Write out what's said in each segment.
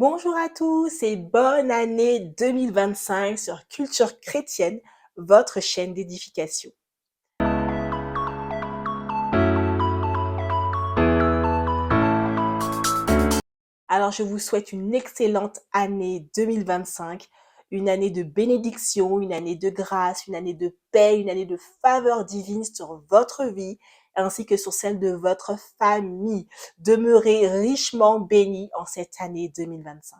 Bonjour à tous et bonne année 2025 sur Culture Chrétienne, votre chaîne d'édification. Alors, je vous souhaite une excellente année 2025, une année de bénédiction, une année de grâce, une année de paix, une année de faveur divine sur votre vie, ainsi que sur celle de votre famille. Demeurez richement bénis en cette année 2025.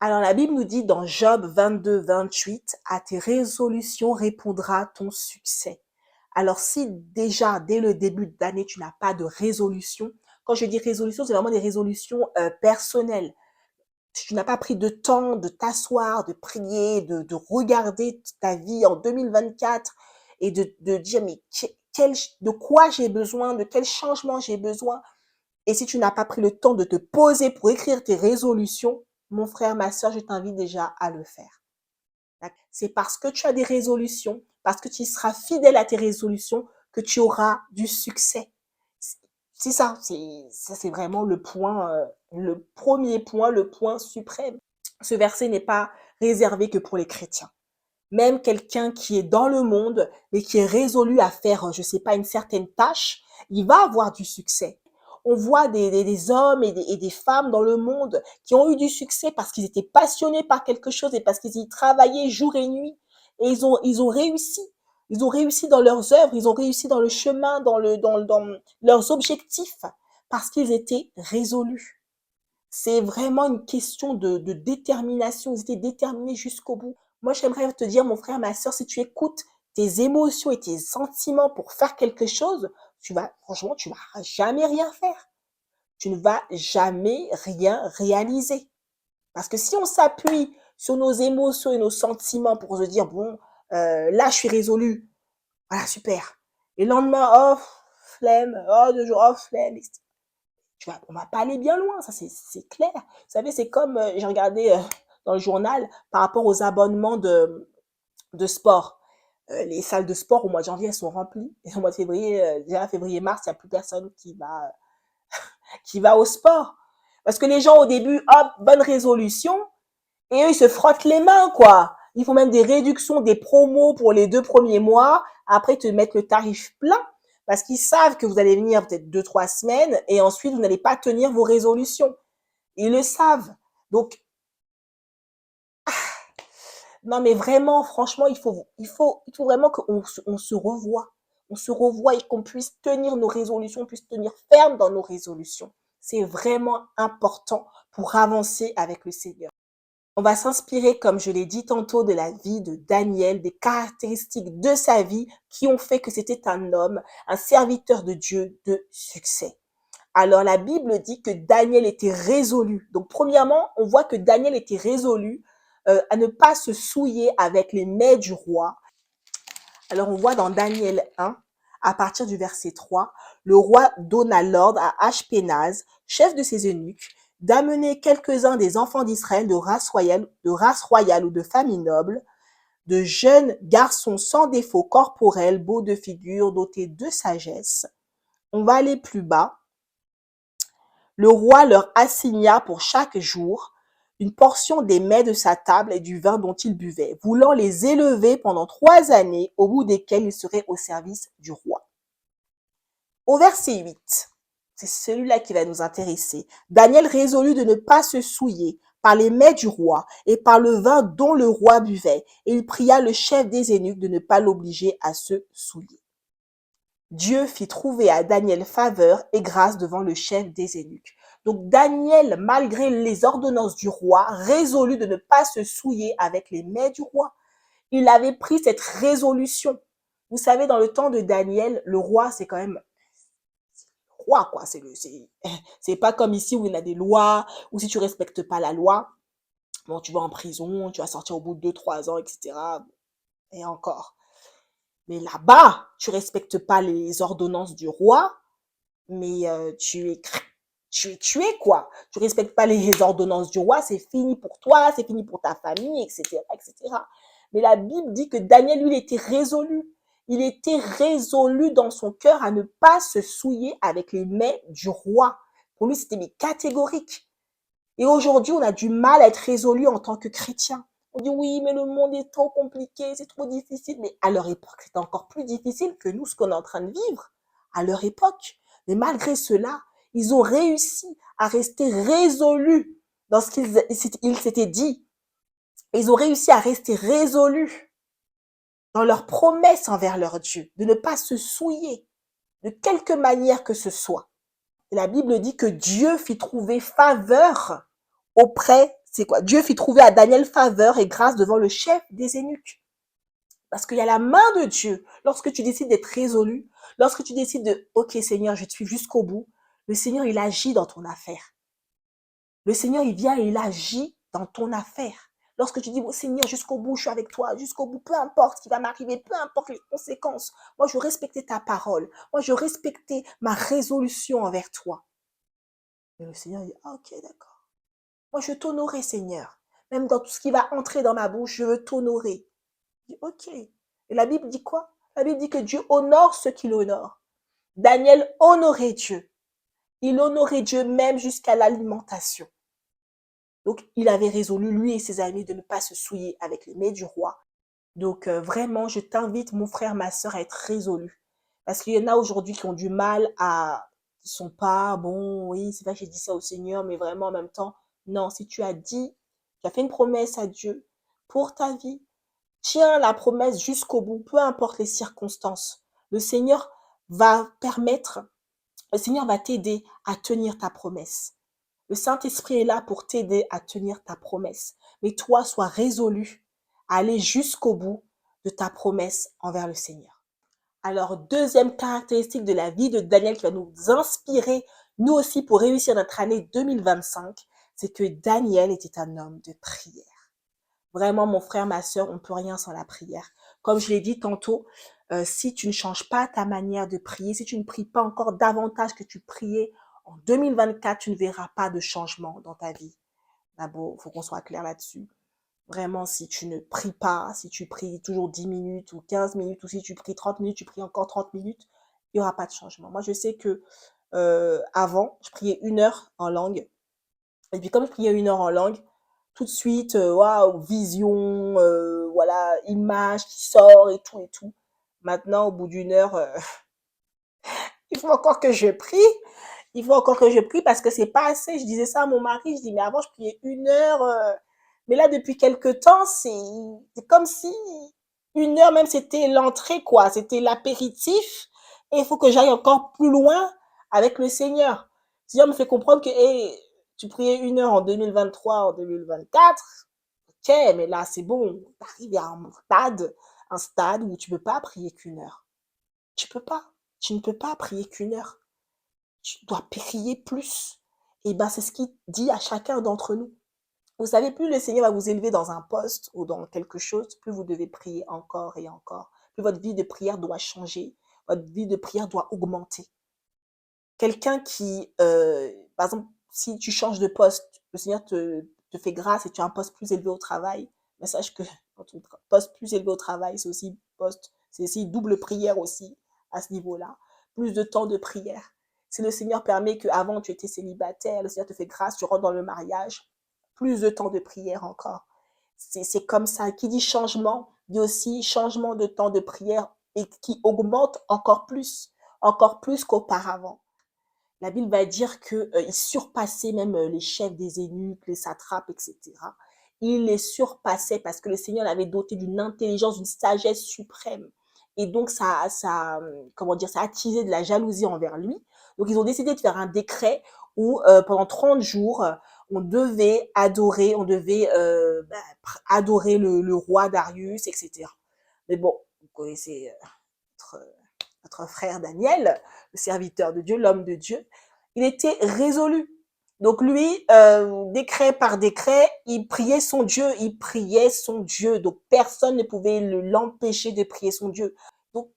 Alors la Bible nous dit dans Job 22-28, à tes résolutions répondra ton succès. Alors si déjà dès le début d'année tu n'as pas de résolution, quand je dis résolution, c'est vraiment des résolutions personnelles. Tu n'as pas pris de temps de t'asseoir, de prier, de regarder ta vie en 2024 et de dire mais de quoi j'ai besoin, de quel changement j'ai besoin. Et si tu n'as pas pris le temps de te poser pour écrire tes résolutions, mon frère, ma soeur, je t'invite déjà à le faire. C'est parce que tu as des résolutions, parce que tu seras fidèle à tes résolutions, que tu auras du succès. C'est ça, c'est vraiment le point, le premier point, le point suprême. Ce verset n'est pas réservé que pour les chrétiens. Même quelqu'un qui est dans le monde, mais qui est résolu à faire, je sais pas, une certaine tâche, il va avoir du succès. On voit des hommes et des femmes dans le monde qui ont eu du succès parce qu'ils étaient passionnés par quelque chose et parce qu'ils y travaillaient jour et nuit. Et ils ont réussi. Ils ont réussi dans leurs œuvres, ils ont réussi dans le chemin, dans leurs objectifs, parce qu'ils étaient résolus. C'est vraiment une question de détermination. Ils étaient déterminés jusqu'au bout. Moi, j'aimerais te dire, mon frère, ma soeur, si tu écoutes tes émotions et tes sentiments pour faire quelque chose, franchement, tu vas jamais rien faire. Tu ne vas jamais rien réaliser. Parce que si on s'appuie sur nos émotions et nos sentiments pour se dire, bon, là, je suis résolu. Voilà, super. Et le lendemain, oh, flemme, oh, 2 jours, oh, flemme, on va pas aller bien loin, ça c'est clair. Vous savez, c'est comme, j'ai regardé dans le journal par rapport aux abonnements de sport. Les salles de sport au mois de janvier, elles sont remplies. Et au mois de février, déjà février-mars, il n'y a plus personne qui va au sport. Parce que les gens, au début, hop, bonne résolution, et eux, ils se frottent les mains, quoi. Ils font même des réductions, des promos pour les 2 premiers mois. Après, ils te mettent le tarif plein parce qu'ils savent que vous allez venir peut-être 2, 3 semaines et ensuite, vous n'allez pas tenir vos résolutions. Ils le savent. Donc, non, mais vraiment, franchement, il faut vraiment on se revoie. On se revoie et qu'on puisse tenir nos résolutions, on puisse tenir ferme dans nos résolutions. C'est vraiment important pour avancer avec le Seigneur. On va s'inspirer, comme je l'ai dit tantôt, de la vie de Daniel, des caractéristiques de sa vie qui ont fait que c'était un homme, un serviteur de Dieu de succès. Alors la Bible dit que Daniel était résolu. Donc premièrement, on voit que Daniel était résolu à ne pas se souiller avec les mets du roi. Alors on voit dans Daniel 1, à partir du verset 3, le roi donna l'ordre à Ashpénaz, chef de ses eunuques, d'amener quelques-uns des enfants d'Israël de race royale ou de famille noble, de jeunes garçons sans défaut corporel, beaux de figure, dotés de sagesse. On va aller plus bas. Le roi leur assigna pour chaque jour une portion des mets de sa table et du vin dont ils buvaient, voulant les élever pendant 3 années, au bout desquelles ils seraient au service du roi. Au verset 8, c'est celui-là qui va nous intéresser. Daniel résolut de ne pas se souiller par les mets du roi et par le vin dont le roi buvait, et il pria le chef des eunuques de ne pas l'obliger à se souiller. Dieu fit trouver à Daniel faveur et grâce devant le chef des eunuques. Donc Daniel, malgré les ordonnances du roi, résolut de ne pas se souiller avec les mets du roi. Il avait pris cette résolution. Vous savez, dans le temps de Daniel, le roi, c'est quand même roi, quoi. C'est pas comme ici où il y a des lois, où si tu respectes pas la loi, bon, tu vas en prison, tu vas sortir au bout de 2, 3 ans, etc. Et encore. Mais là-bas, tu respectes pas les ordonnances du roi, mais tu es tué, quoi. Tu respectes pas les ordonnances du roi, c'est fini pour toi, c'est fini pour ta famille, etc., etc. Mais la Bible dit que Daniel, lui, il était résolu. Il était résolu dans son cœur à ne pas se souiller avec les mets du roi. Pour lui, c'était catégorique. Et aujourd'hui, on a du mal à être résolu en tant que chrétien. On dit oui, mais le monde est trop compliqué, c'est trop difficile. Mais à leur époque, c'était encore plus difficile que nous, ce qu'on est en train de vivre à leur époque. Mais malgré cela, ils ont réussi à rester résolus dans ce qu'ils s'étaient dit. Ils ont réussi à rester résolus dans leurs promesses envers leur Dieu, de ne pas se souiller de quelque manière que ce soit. Et la Bible dit que Dieu fit trouver faveur auprès, c'est quoi? Dieu fit trouver à Daniel faveur et grâce devant le chef des eunuques. Parce qu'il y a la main de Dieu. Lorsque tu décides d'être résolu, lorsque tu décides de, OK Seigneur, je te suis jusqu'au bout, le Seigneur, il agit dans ton affaire. Le Seigneur, il vient et il agit dans ton affaire. Lorsque tu dis, oh, Seigneur, jusqu'au bout, je suis avec toi, jusqu'au bout, peu importe ce qui va m'arriver, peu importe les conséquences. Moi, je respectais ta parole. Moi, je respectais ma résolution envers toi. Et le Seigneur dit, ah, ok, d'accord. Moi, je t'honorerai, Seigneur. Même dans tout ce qui va entrer dans ma bouche, je veux t'honorer. Il dit, ok. Et la Bible dit quoi? La Bible dit que Dieu honore ceux qui l'honorent. Daniel honorait Dieu. Il honorait Dieu même jusqu'à l'alimentation. Donc, il avait résolu, lui et ses amis, de ne pas se souiller avec les mets du roi. Donc, vraiment, je t'invite, mon frère, ma sœur, à être résolu. Parce qu'il y en a aujourd'hui qui ont du mal à... Qui sont pas, bon, oui, c'est vrai que j'ai dit ça au Seigneur, mais vraiment, en même temps, non, si tu as dit, tu as fait une promesse à Dieu pour ta vie, tiens la promesse jusqu'au bout, peu importe les circonstances. Le Seigneur va permettre, le Seigneur va t'aider à tenir ta promesse. Le Saint-Esprit est là pour t'aider à tenir ta promesse. Mais toi, sois résolu à aller jusqu'au bout de ta promesse envers le Seigneur. Alors, deuxième caractéristique de la vie de Daniel qui va nous inspirer, nous aussi, pour réussir notre année 2025, c'est que Daniel était un homme de prière. Vraiment, mon frère, ma sœur, on ne peut rien sans la prière. Comme je l'ai dit tantôt, si tu ne changes pas ta manière de prier, si tu ne pries pas encore davantage que tu priais en 2024, tu ne verras pas de changement dans ta vie. D'abord, il faut qu'on soit clair là-dessus. Vraiment, si tu ne pries pas, si tu pries toujours 10 minutes ou 15 minutes, ou si tu pries 30 minutes, tu pries encore 30 minutes, il n'y aura pas de changement. Moi, je sais que avant, je priais 1 heure en langue. Et puis, comme je priais 1 heure en langue, tout de suite, waouh, vision, voilà, image qui sort et tout et tout. Maintenant, au bout d'1 heure, il faut encore que je prie. Il faut encore que je prie parce que c'est pas assez. Je disais ça à mon mari, je dis, mais avant, je priais 1 heure. Mais là, depuis quelque temps, c'est comme si 1 heure même, c'était l'entrée, quoi. C'était l'apéritif. Et il faut que j'aille encore plus loin avec le Seigneur. Le Seigneur me fait comprendre que hey, tu priais 1 heure en 2023, en 2024. Ok, mais là, c'est bon. Tu arrives à un stade où tu ne peux pas prier qu'1 heure. Tu peux pas. Tu ne peux pas prier qu'1 heure. Tu dois prier plus. Et ben, c'est ce qu'il dit à chacun d'entre nous. Vous savez, plus le Seigneur va vous élever dans un poste ou dans quelque chose, plus vous devez prier encore et encore. Plus votre vie de prière doit changer. Votre vie de prière doit augmenter. Quelqu'un qui, par exemple, si tu changes de poste, le Seigneur te fait grâce et tu as un poste plus élevé au travail, mais sache que ton poste plus élevé au travail, c'est aussi double prière aussi à ce niveau-là. Plus de temps de prière. Si le Seigneur permet qu'avant tu étais célibataire, le Seigneur te fait grâce, tu rentres dans le mariage, plus de temps de prière encore. C'est comme ça. Qui dit changement, dit aussi changement de temps de prière et qui augmente encore plus qu'auparavant. La Bible va dire qu'il surpassait même les chefs des eunuques, les satrapes, etc. Il les surpassait parce que le Seigneur l'avait doté d'une intelligence, d'une sagesse suprême. Et donc, comment dire, ça a attisé de la jalousie envers lui. Donc, ils ont décidé de faire un décret où pendant 30 jours, on devait adorer, adorer le roi Darius, etc. Mais bon, vous connaissez notre, notre frère Daniel, le serviteur de Dieu, l'homme de Dieu, il était résolu. Donc lui, décret par décret, il priait son Dieu, il priait son Dieu. Donc personne ne pouvait l'empêcher de prier son Dieu. Donc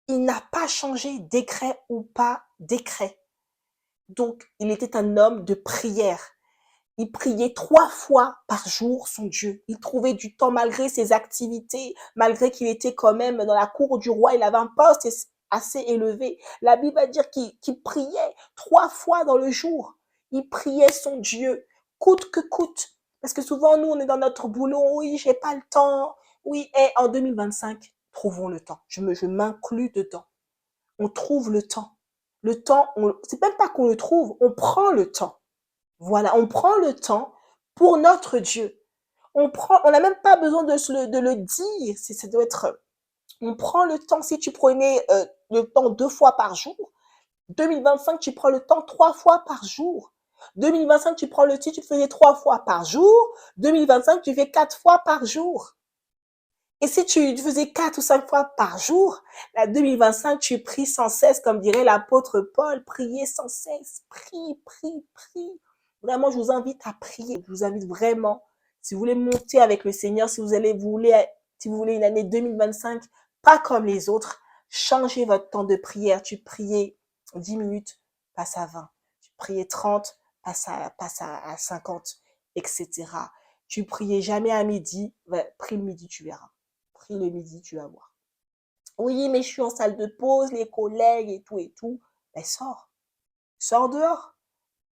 il n'a pas changé, décret ou pas décret. Donc il était un homme de prière. Il priait 3 fois par jour son Dieu. Il trouvait du temps malgré ses activités, malgré qu'il était quand même dans la cour du roi. Il avait un poste assez élevé. La Bible va dire qu'il priait 3 fois dans le jour. Il priait son Dieu coûte que coûte. Parce que souvent, nous, on est dans notre boulot. Oui, j'ai pas le temps. Oui, et en 2025, trouvons le temps. Je m'inclus dedans. On trouve le temps. Le temps, c'est même pas qu'on le trouve, on prend le temps. Voilà, on prend le temps pour notre Dieu. On n'a même pas besoin de le dire. Ça doit être, on prend le temps. Si tu prenais le temps 2 fois par jour, 2025, tu prends le temps 3 fois par jour. 2025, tu prends le temps, tu faisais 3 fois par jour. 2025, tu fais 4 fois par jour. Et si tu faisais 4 ou 5 fois par jour, la 2025, tu pries sans cesse, comme dirait l'apôtre Paul, priez sans cesse, prie, prie, prie. Vraiment, je vous invite à prier. Je vous invite vraiment, si vous voulez monter avec le Seigneur, si vous voulez une année 2025, pas comme les autres, changez votre temps de prière. Tu priais 10 minutes, passe à 20. Tu priais 30, passe à 50, etc. Tu priais jamais à midi, prie le midi, tu verras. Prie le midi, tu vas voir. Oui, mais je suis en salle de pause, les collègues et tout et tout. Ben, sors. Sors dehors.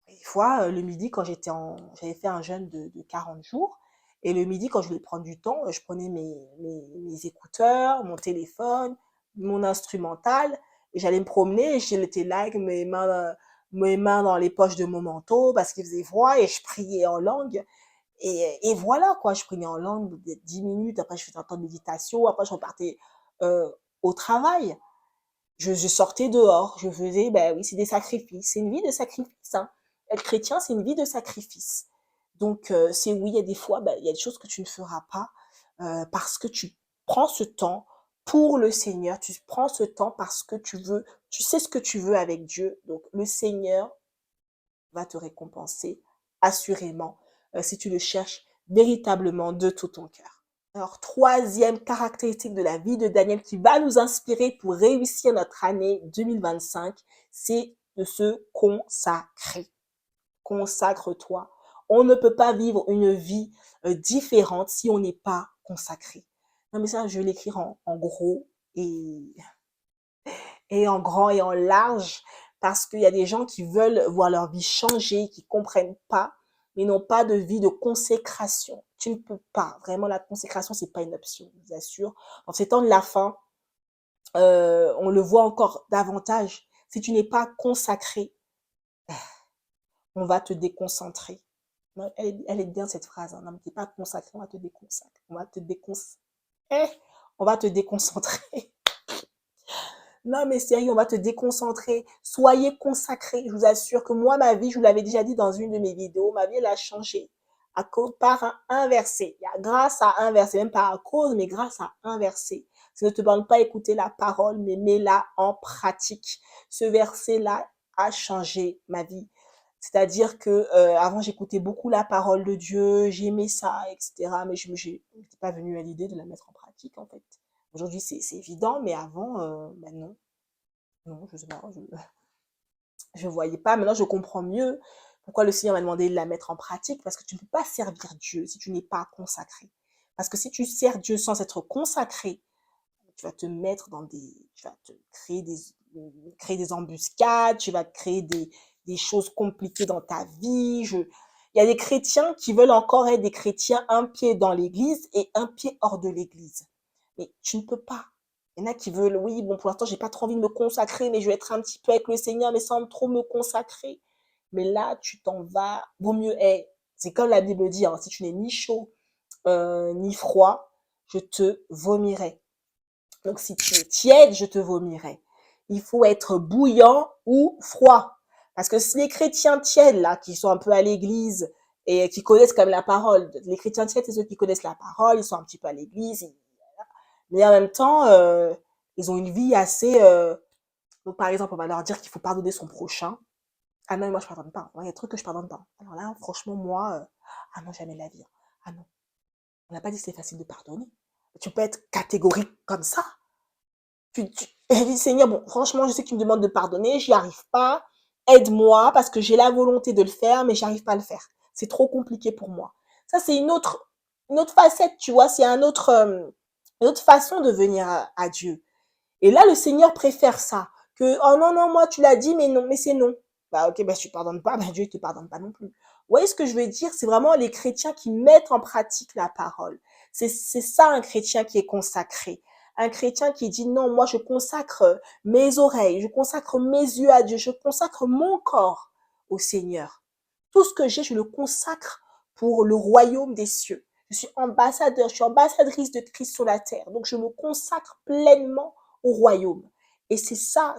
Des fois, le midi, quand j'avais fait un jeûne de 40 jours, et le midi, quand je voulais prendre du temps, je prenais mes écouteurs, mon téléphone, mon instrumental, et j'allais me promener, et j'étais là avec mes mains dans les poches de mon manteau, parce qu'il faisait froid, et je priais en langue. Et voilà, quoi, je priais en langue 10 minutes, après je faisais un temps de méditation, après je repartais au travail. Je sortais dehors, je faisais, ben oui, c'est des sacrifices, c'est une vie de sacrifice, hein. Être chrétien, c'est une vie de sacrifice. Donc, c'est oui, il y a des fois, ben, il y a des choses que tu ne feras pas parce que tu prends ce temps pour le Seigneur, tu prends ce temps parce que tu veux, tu sais ce que tu veux avec Dieu. Donc, le Seigneur va te récompenser assurément si tu le cherches véritablement de tout ton cœur. Alors, troisième caractéristique de la vie de Daniel qui va nous inspirer pour réussir notre année 2025, c'est de se consacrer. Consacre-toi. On ne peut pas vivre une vie différente si on n'est pas consacré. Non, mais ça, je vais l'écrire en gros et en grand et en large parce qu'il y a des gens qui veulent voir leur vie changer, qui comprennent pas, mais n'ont pas de vie de consécration. Tu ne peux pas. Vraiment, la consécration, c'est pas une option, je vous assure. En ces temps de la fin, on le voit encore davantage. Si tu n'es pas consacré, on va te déconcentrer. Elle est bien cette phrase. Hein. Non, mais t'es pas consacré, on va te déconcentrer. On va te déconcentrer. Non, mais sérieux, on va te déconcentrer. Soyez consacrés. Je vous assure que moi, ma vie, je vous l'avais déjà dit dans une de mes vidéos, ma vie, elle a changé par un inversé. Grâce à inverser, même pas à cause, mais grâce à inverser. Ça ne te demande pas écouter la parole, mais mets-la en pratique. Ce verset-là a changé ma vie. C'est-à-dire que avant, j'écoutais beaucoup la parole de Dieu, j'aimais ça, etc. Mais je n'étais pas venue à l'idée de la mettre en pratique, en fait. Aujourd'hui, c'est évident, mais avant, ben non. Non, je sais pas, je voyais pas. Maintenant, je comprends mieux pourquoi le Seigneur m'a demandé de la mettre en pratique, parce que tu ne peux pas servir Dieu si tu n'es pas consacré. Parce que si tu sers Dieu sans être consacré, tu vas te mettre tu vas te créer des embuscades, tu vas créer des choses compliquées dans ta vie. Il y a des chrétiens qui veulent encore être des chrétiens un pied dans l'église et un pied hors de l'église. Mais tu ne peux pas. Il y en a qui veulent, oui, bon, pour l'instant, j'ai pas trop envie de me consacrer, mais je vais être un petit peu avec le Seigneur, mais sans trop me consacrer. Mais là, tu t'en vas. Vaut mieux, c'est comme la Bible dit, hein, si tu n'es ni chaud, ni froid, je te vomirai. Donc, si tu es tiède, je te vomirai. Il faut être bouillant ou froid. Parce que si les chrétiens tièdes, là, qui sont un peu à l'église et qui connaissent quand même la parole, les chrétiens tièdes, c'est ceux qui connaissent la parole, ils sont un petit peu à l'église, mais en même temps, ils ont une vie assez... Donc, par exemple, on va leur dire qu'il faut pardonner son prochain. Ah non, moi, je pardonne pas. Il y a des trucs que je pardonne pas. Alors là, franchement, moi, ah non, jamais la vie. Ah non. On n'a pas dit que c'est facile de pardonner. Tu peux être catégorique comme ça. Elle dit, Seigneur, bon, franchement, je sais que tu me demandes de pardonner, j'y arrive pas. Aide-moi parce que j'ai la volonté de le faire, mais j'arrive pas à le faire. C'est trop compliqué pour moi. Ça, c'est une autre facette, tu vois. C'est une autre façon de venir à Dieu. Et là, le Seigneur préfère ça. Que, oh non, non, moi, tu l'as dit, mais non, mais c'est non. Bah, ok, bah, si tu pardonnes pas, bah, Dieu, il te pardonne pas non plus. Vous voyez ce que je veux dire? C'est vraiment les chrétiens qui mettent en pratique la parole. C'est ça un chrétien qui est consacré. Un chrétien qui dit non, moi je consacre mes oreilles, je consacre mes yeux à Dieu, je consacre mon corps au Seigneur. Tout ce que j'ai, je le consacre pour le royaume des cieux. Je suis ambassadeur, je suis ambassadrice de Christ sur la terre. Donc je me consacre pleinement au royaume. Et c'est ça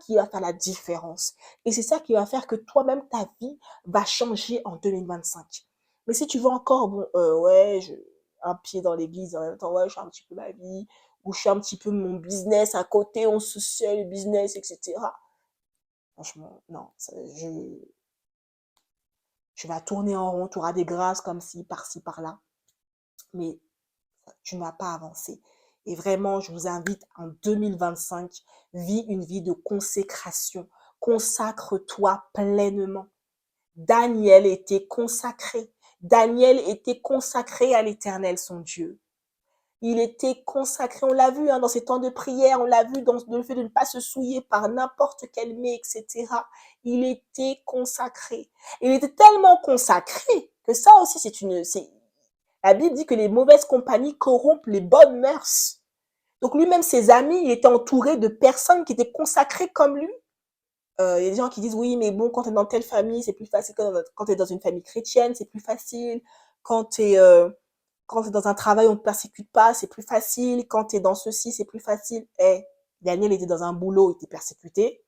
qui va faire la différence. Et c'est ça qui va faire que toi-même, ta vie va changer en 2025. Mais si tu veux encore, bon, ouais, un pied dans l'église, en même temps, ouais, je fais un petit peu ma vie, ou je fais un petit peu mon business à côté, on se sait le business, etc. Franchement, non, tu vas tourner en rond, tu auras des grâces comme ci, par-là, mais tu ne vas pas avancer. Et vraiment, je vous invite en 2025, vis une vie de consécration. Consacre-toi pleinement. Daniel était consacré. Daniel était consacré à l'Éternel, son Dieu. Il était consacré, on l'a vu dans ses temps de prière, on l'a vu dans le fait de ne pas se souiller par n'importe quel mets, etc. Il était consacré. Il était tellement consacré que ça aussi, la Bible dit que les mauvaises compagnies corrompent les bonnes mœurs. Donc lui-même, ses amis, il était entouré de personnes qui étaient consacrées comme lui. Il y a des gens qui disent oui, mais bon, quand tu es dans telle famille, c'est plus facile. Quand tu es dans une famille chrétienne, c'est plus facile. Quand tu es, dans un travail, on ne te persécute pas, c'est plus facile. Quand tu es dans ceci, c'est plus facile. Daniel était dans un boulot, il était persécuté.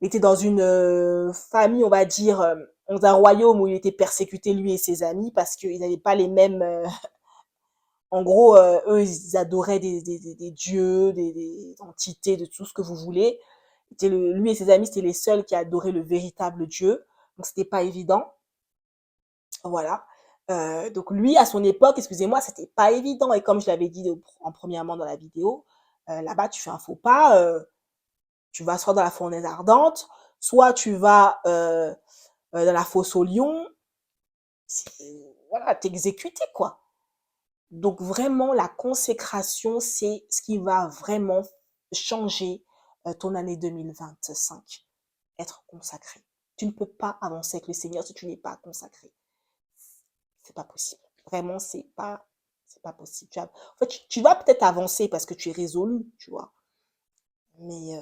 Il était dans une famille, on va dire, dans un royaume où il était persécuté, lui et ses amis, parce qu'ils n'avaient pas les mêmes... en gros, eux, ils adoraient des dieux, des entités, de tout ce que vous voulez. Lui et ses amis, c'était les seuls qui adoraient le véritable Dieu. Donc, c'était pas évident. Voilà. Donc, lui, à son époque, excusez-moi, c'était pas évident. Et comme je l'avais dit en premièrement dans la vidéo, là-bas, tu fais un faux pas, tu vas soit dans la fournaise ardente, soit tu vas dans la fosse au lion. Voilà, t'exécuter, quoi. Donc vraiment, la consécration, c'est ce qui va vraiment changer ton année 2025. Être consacré. Tu ne peux pas avancer avec le Seigneur si tu n'es pas consacré. C'est pas possible. Vraiment, c'est pas possible. En fait, tu vas peut-être avancer parce que tu es résolu, tu vois. Mais,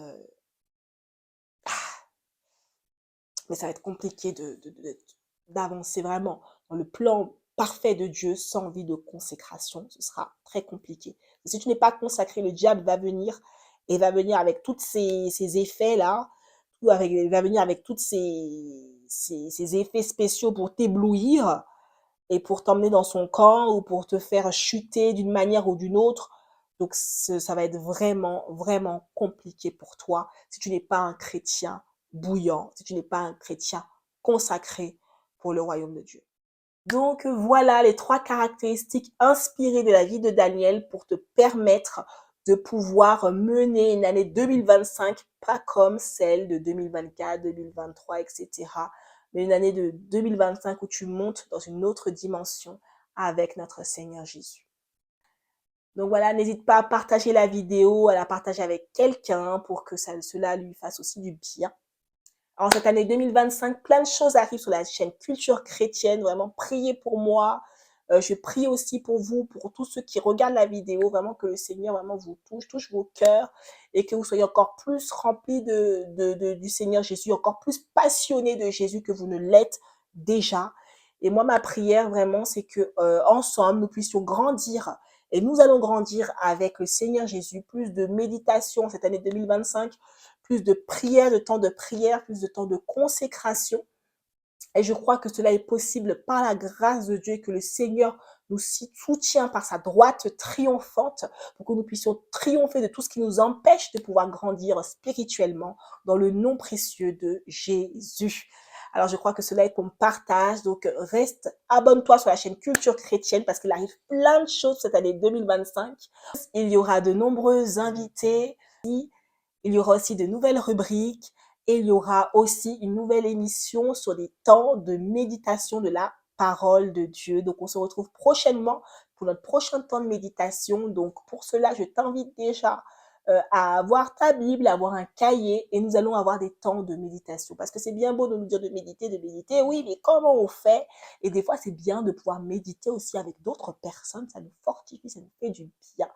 mais ça va être compliqué d'avancer vraiment dans le plan parfait de Dieu sans vie de consécration. Ce sera très compliqué. Si tu n'es pas consacré, le diable va venir et va venir avec tous ces effets-là, il va venir avec tous ces effets spéciaux pour t'éblouir et pour t'emmener dans son camp ou pour te faire chuter d'une manière ou d'une autre. Donc, ça va être vraiment, vraiment compliqué pour toi si tu n'es pas un chrétien bouillant, si tu n'es pas un chrétien consacré pour le royaume de Dieu. Donc voilà les 3 caractéristiques inspirées de la vie de Daniel pour te permettre de pouvoir mener une année 2025 pas comme celle de 2024, 2023, etc. Mais une année de 2025 où tu montes dans une autre dimension avec notre Seigneur Jésus. Donc voilà, n'hésite pas à partager la vidéo, à la partager avec quelqu'un pour que cela lui fasse aussi du bien. En cette année 2025, plein de choses arrivent sur la chaîne Culture Chrétienne. Vraiment, priez pour moi. Je prie aussi pour vous, pour tous ceux qui regardent la vidéo. Vraiment que le Seigneur vraiment vous touche vos cœurs et que vous soyez encore plus remplis du Seigneur Jésus, encore plus passionnés de Jésus que vous ne l'êtes déjà. Et moi, ma prière vraiment, c'est que ensemble, nous puissions grandir. Et nous allons grandir avec le Seigneur Jésus. Plus de méditation cette année 2025, plus de prière, de temps de prière, plus de temps de consécration. Et je crois que cela est possible par la grâce de Dieu et que le Seigneur nous soutient par sa droite triomphante pour que nous puissions triompher de tout ce qui nous empêche de pouvoir grandir spirituellement dans le nom précieux de Jésus. Alors, je crois que cela est ton partage. Donc, abonne-toi sur la chaîne Culture Chrétienne parce qu'il arrive plein de choses cette année 2025. Il y aura de nombreux invités. Il y aura aussi de nouvelles rubriques et il y aura aussi une nouvelle émission sur les temps de méditation de la parole de Dieu. Donc, on se retrouve prochainement pour notre prochain temps de méditation. Donc, pour cela, je t'invite déjà à avoir ta Bible, à avoir un cahier et nous allons avoir des temps de méditation. Parce que c'est bien beau de nous dire de méditer, oui, mais comment on fait? Et des fois, c'est bien de pouvoir méditer aussi avec d'autres personnes, ça nous fortifie, ça nous fait du bien.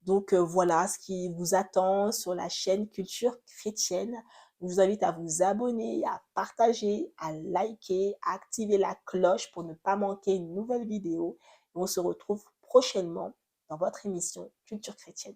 Donc voilà ce qui vous attend sur la chaîne Culture Chrétienne. Je vous invite à vous abonner, à partager, à liker, à activer la cloche pour ne pas manquer une nouvelle vidéo. Et on se retrouve prochainement dans votre émission Culture Chrétienne.